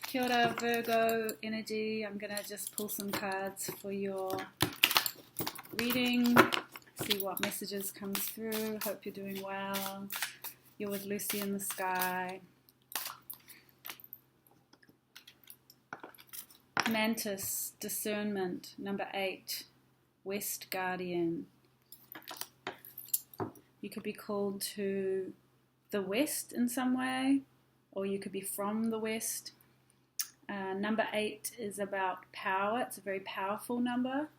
Kia ora, Virgo energy. I'm going to just pull some cards for your reading, see what messages come through. Hope you're doing well. You're with Lucy in the Sky. Mantis, discernment, number 8, West Guardian. You could be called to the West in some way, or you could be from the West. Number 8 is about power. It's a very powerful number.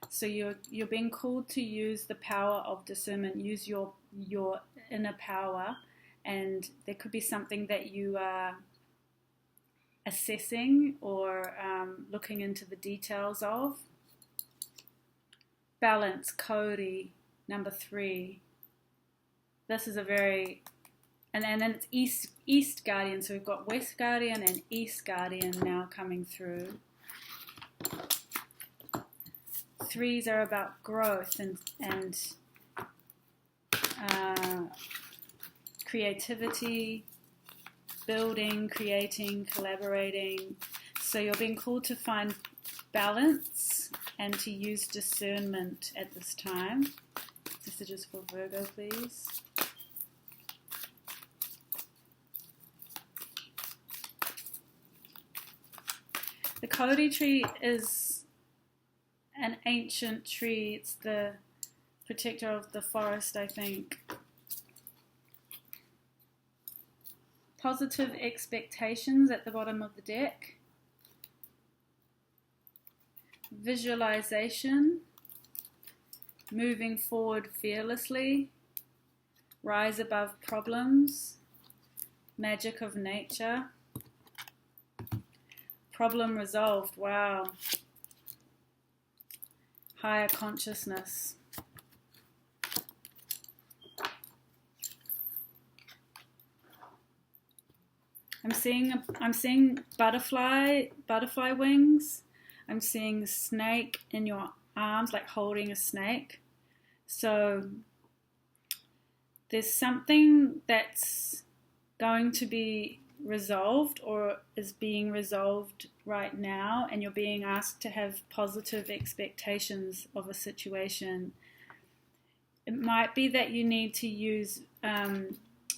So you're being called to use the power of discernment, use your inner power, and there could be something that you are assessing or looking into the details of. Balance, Cody, number 3. This is a very, and then it's East Guardian, so we've got West Guardian and East Guardian now coming through. 3s are about growth and creativity, building, creating, collaborating. So you're being called to find balance and to use discernment at this time. Messages for Virgo, please. The Cody tree is an ancient tree. It's the protector of the forest, I think. Positive expectations at the bottom of the deck. Visualization. Moving forward fearlessly. Rise above problems. Magic of nature. Problem resolved. Wow. Higher consciousness. I'm seeing butterfly wings. I'm seeing snake in your arms, like holding a snake. So there's something that's going to be resolved or is being resolved right now, and you're being asked to have positive expectations of a situation. It might be that you need to use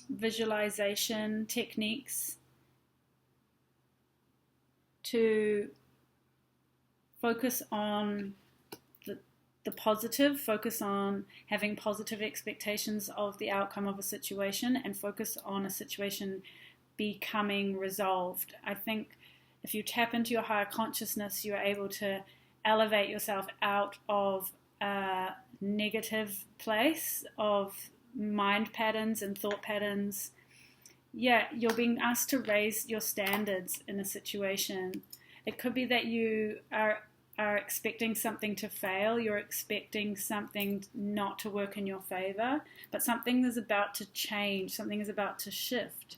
visualization techniques to focus on the positive, focus on having positive expectations of the outcome of a situation, and focus on a situation becoming resolved. I think if you tap into your higher consciousness, you're able to elevate yourself out of a negative place of mind patterns and thought patterns. Yeah, you're being asked to raise your standards in a situation. It could be that you are expecting something to fail, you're expecting something not to work in your favor, but something is about to change, something is about to shift.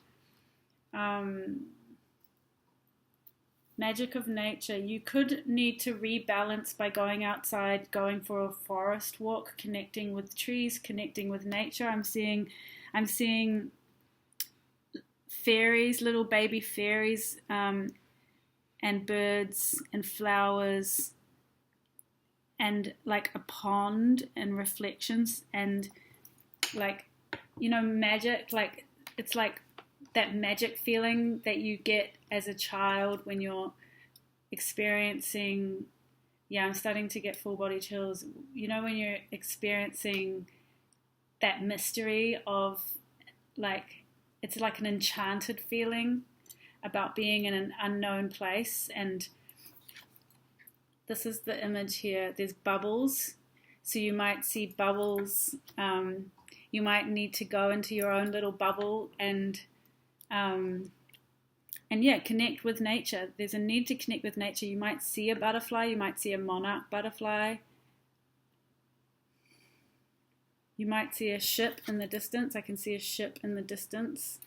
Magic of nature. You could need to rebalance by going outside, going for a forest walk, connecting with trees, connecting with nature. I'm seeing fairies, little baby fairies, and birds and flowers, and like a pond and reflections and like, magic. Like it's like that magic feeling that you get as a child when you're experiencing, I'm starting to get full body chills, when you're experiencing that mystery of like, it's like an enchanted feeling about being in an unknown place. And this is the image here. There's bubbles. So you might see bubbles. You might need to go into your own little bubble and connect with nature. There's a need to connect with nature. You might see a butterfly. You might see a monarch butterfly. You might see a ship in the distance. I can see a ship in the distance.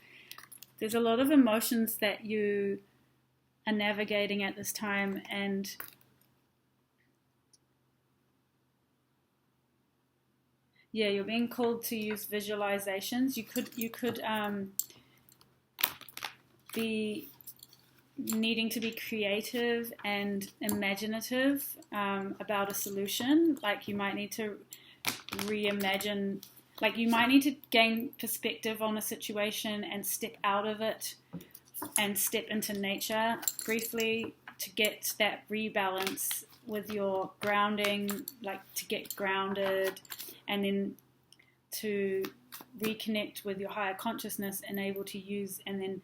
There's a lot of emotions that you are navigating at this time, and you're being called to use visualizations. You could be needing to be creative and imaginative about a solution. Like you might need to reimagine, like you might need to gain perspective on a situation and step out of it and step into nature briefly to get that rebalance with your grounding, like to get grounded, and then to reconnect with your higher consciousness and able to use, and then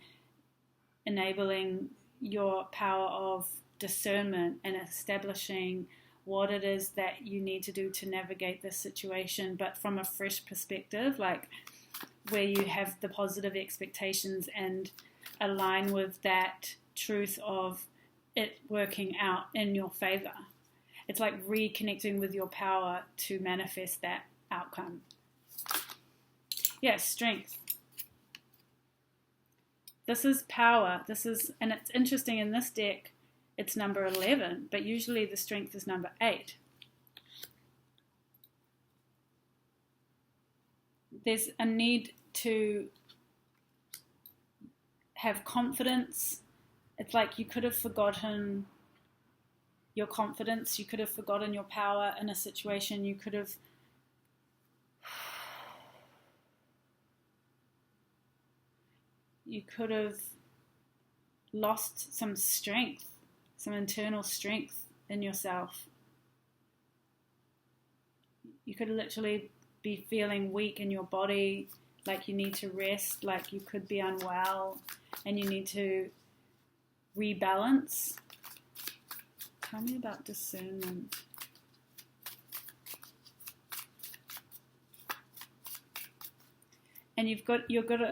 enabling your power of discernment and establishing what it is that you need to do to navigate this situation, but from a fresh perspective, like where you have the positive expectations and align with that truth of it working out in your favor. It's like reconnecting with your power to manifest that outcome. Yeah, strength. This is power. And it's interesting in this deck, it's number 11, but usually the strength is number 8. There's a need to have confidence. It's like you could have forgotten your confidence, you could have forgotten your power in a situation, you could have lost some strength, some internal strength in yourself. You could literally be feeling weak in your body, like you need to rest, like you could be unwell and you need to rebalance. Tell me about discernment. And you're going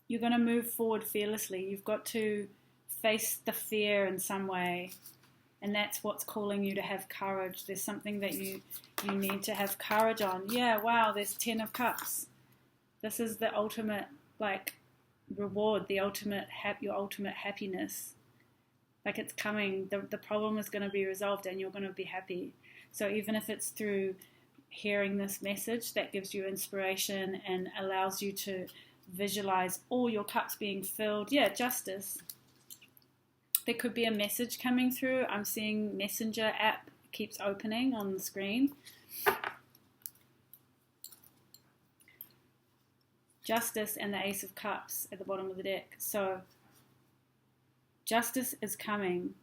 to move forward fearlessly. You've got to face the fear in some way, and that's what's calling you to have courage. There's something that you need to have courage on. Yeah, wow, there's 10 of Cups. This is the ultimate, like, reward, your ultimate happiness. Like, it's coming. The problem is going to be resolved and you're going to be happy. So even if it's through hearing this message that gives you inspiration and allows you to visualize all your cups being filled. Yeah, justice. There could be a message coming through. I'm seeing Messenger app keeps opening on the screen. Justice and the Ace of Cups at the bottom of the deck. So justice is coming.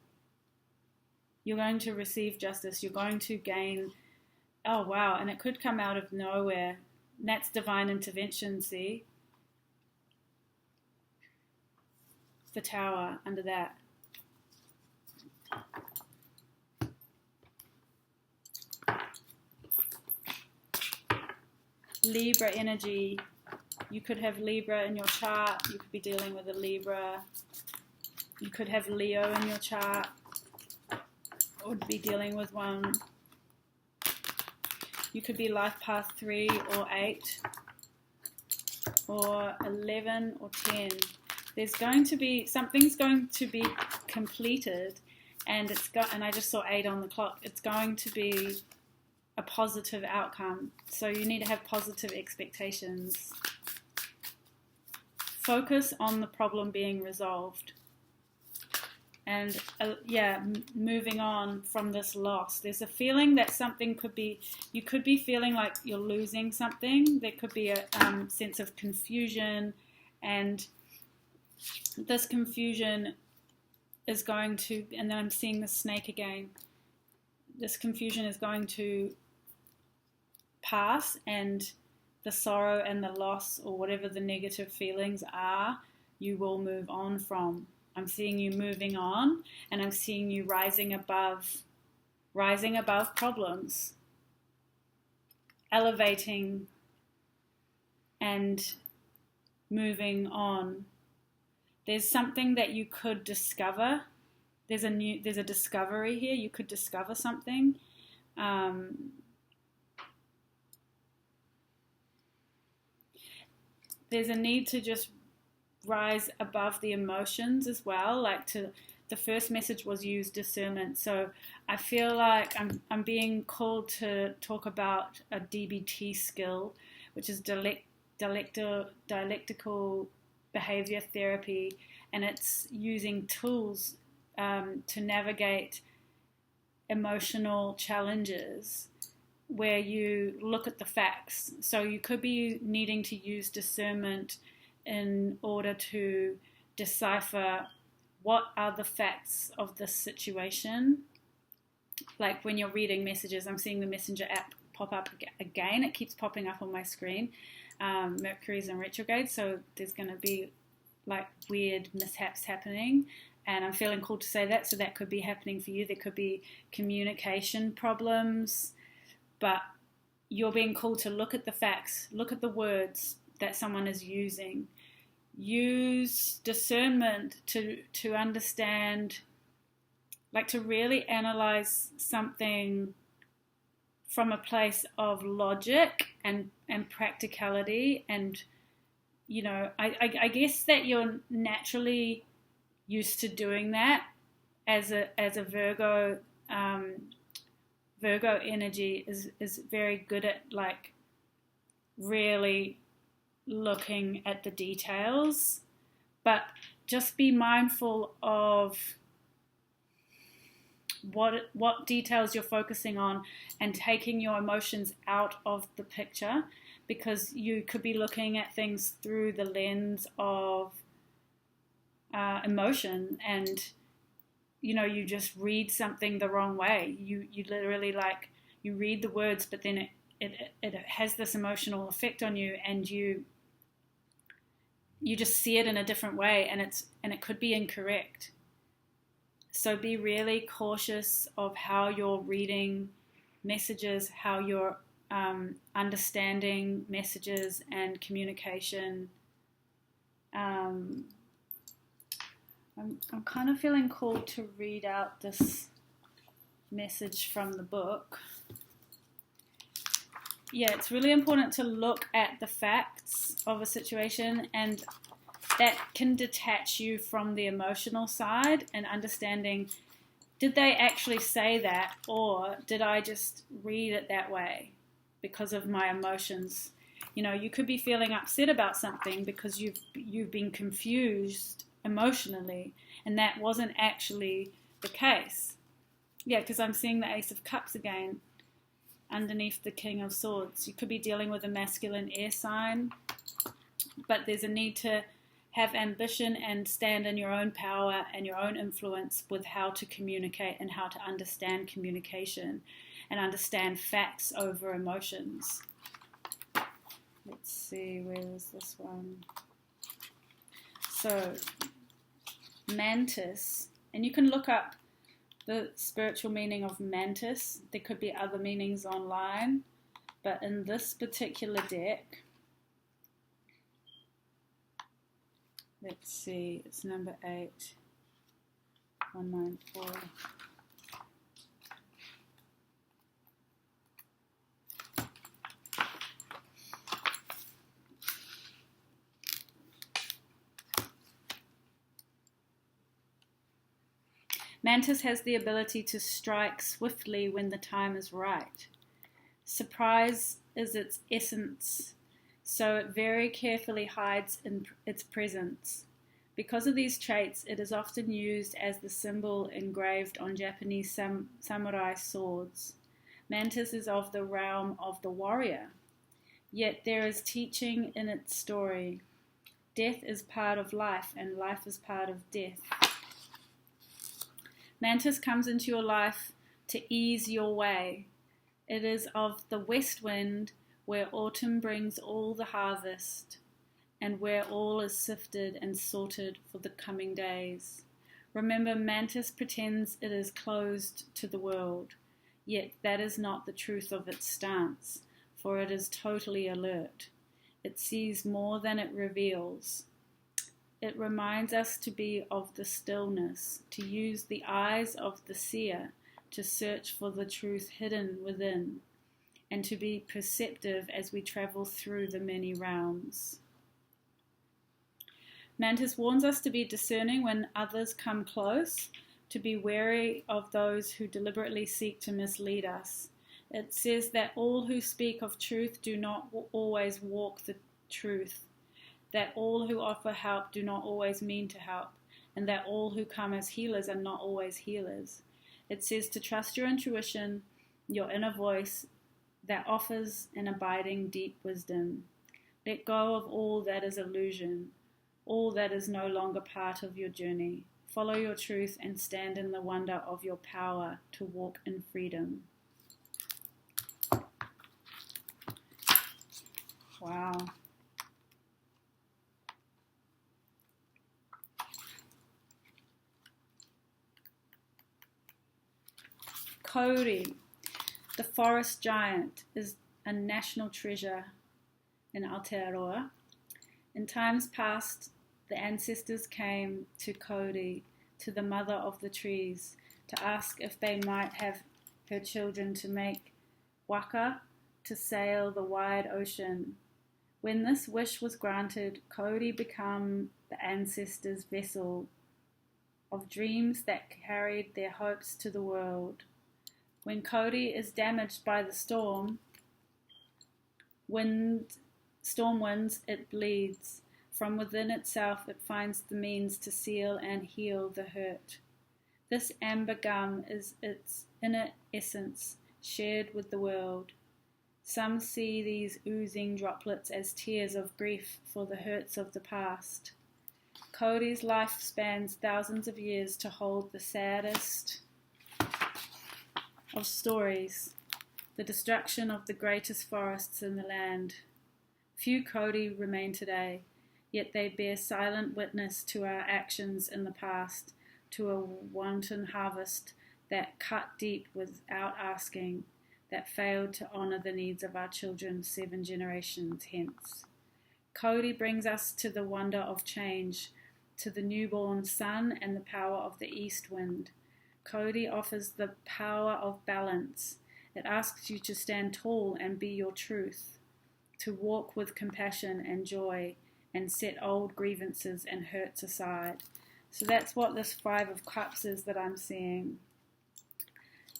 You're going to receive justice. You're going to gain. Oh, wow. And it could come out of nowhere. And that's divine intervention, see? The Tower under that. Libra energy. You could have Libra in your chart. You could be dealing with a Libra. You could have Leo in your chart. Or be dealing with one. You could be life path 3 or 8. Or 11 or 10. There's going to be, something's going to be completed, and and I just saw 8 on the clock. It's going to be a positive outcome. So you need to have positive expectations. Focus on the problem being resolved. And moving on from this loss. There's a feeling that something could be, you could be feeling like you're losing something. There could be a sense of confusion, and this confusion is going to, and then I'm seeing the snake again. This confusion is going to pass, and the sorrow and the loss, or whatever the negative feelings are, you will move on from. I'm seeing you moving on, and I'm seeing you rising above problems, elevating and moving on. There's something that you could discover. There's a discovery here. You could discover something. There's a need to just rise above the emotions as well. The first message was use discernment. So I feel like I'm being called to talk about a DBT skill, which is dialectical behavior therapy, and it's using tools to navigate emotional challenges where you look at the facts. So you could be needing to use discernment in order to decipher what are the facts of this situation. Like when you're reading messages, I'm seeing the Messenger app pop up again. It keeps popping up on my screen. Mercury's in retrograde, so there's going to be like weird mishaps happening, and I'm feeling called to say that. So that could be happening for you. There could be communication problems, but you're being called to look at the facts, look at the words that someone is using. Use discernment to understand, like to really analyze something from a place of logic and practicality. And, you know, I guess that you're naturally used to doing that as a Virgo. Virgo energy is very good at like really looking at the details, but just be mindful of what details you're focusing on and taking your emotions out of the picture, because you could be looking at things through the lens of emotion, and you know, you just read something the wrong way. You literally like, you read the words, but then it has this emotional effect on you, and you just see it in a different way, and it could be incorrect. So be really cautious of how you're reading messages, how you're understanding messages and communication. I'm kind of feeling called to read out this message from the book. Yeah, it's really important to look at the facts of a situation, and that can detach you from the emotional side and understanding, did they actually say that, or did I just read it that way because of my emotions? You know, you could be feeling upset about something because you've been confused emotionally, and that wasn't actually the case. Yeah, because I'm seeing the Ace of Cups again underneath the King of Swords. You could be dealing with a masculine air sign, but there's a need to have ambition and stand in your own power and your own influence with how to communicate and how to understand communication and understand facts over emotions. Let's see, where is this one? So, mantis, and you can look up the spiritual meaning of mantis. There could be other meanings online, but in this particular deck, let's see, it's number 8, 194. Mantis has the ability to strike swiftly when the time is right. Surprise is its essence, so it very carefully hides in its presence. Because of these traits, it is often used as the symbol engraved on Japanese samurai swords. Mantis is of the realm of the warrior, yet there is teaching in its story. Death is part of life, and life is part of death. Mantis comes into your life to ease your way. It is of the west wind, where autumn brings all the harvest, and where all is sifted and sorted for the coming days. Remember, Mantis pretends it is closed to the world, yet that is not the truth of its stance, for it is totally alert. It sees more than it reveals. It reminds us to be of the stillness, to use the eyes of the seer to search for the truth hidden within, and to be perceptive as we travel through the many realms. Mantis warns us to be discerning when others come close, to be wary of those who deliberately seek to mislead us. It says that all who speak of truth do not always walk the truth, that all who offer help do not always mean to help, and that all who come as healers are not always healers. It says to trust your intuition, your inner voice that offers an abiding deep wisdom. Let go of all that is illusion, all that is no longer part of your journey. Follow your truth and stand in the wonder of your power to walk in freedom. Wow. Cody, the forest giant, is a national treasure in Aotearoa. In times past, the ancestors came to Cody, to the mother of the trees, to ask if they might have her children to make waka to sail the wide ocean. When this wish was granted, Cody became the ancestors' vessel of dreams that carried their hopes to the world. When Cody is damaged by the storm winds, it bleeds. From within itself, it finds the means to seal and heal the hurt. This amber gum is its inner essence, shared with the world. Some see these oozing droplets as tears of grief for the hurts of the past. Cody's life spans thousands of years to hold the saddest of stories, the destruction of the greatest forests in the land. Few Cody remain today, yet they bear silent witness to our actions in the past, to a wanton harvest that cut deep without asking, that failed to honour the needs of our children 7 generations hence. Cody brings us to the wonder of change, to the newborn sun and the power of the east wind. Cody offers the power of balance. It asks you to stand tall and be your truth, to walk with compassion and joy, and set old grievances and hurts aside. So that's what this 5 of Cups is that I'm seeing.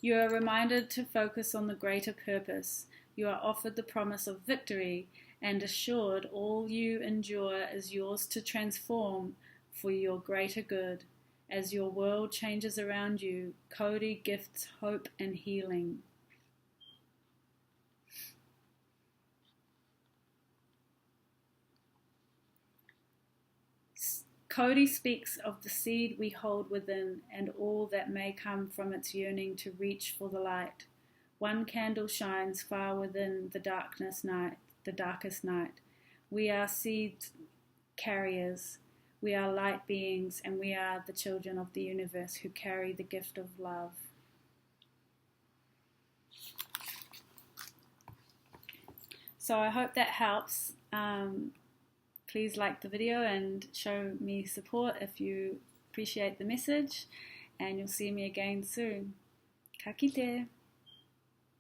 You are reminded to focus on the greater purpose. You are offered the promise of victory and assured all you endure is yours to transform for your greater good. As your world changes around you, Cody gifts hope and healing. Cody speaks of the seed we hold within and all that may come from its yearning to reach for the light. One candle shines far within the darkest night. We are seed carriers. We are light beings, and we are the children of the universe who carry the gift of love. So I hope that helps. Please like the video and show me support if you appreciate the message, and you'll see me again soon. Ka kite!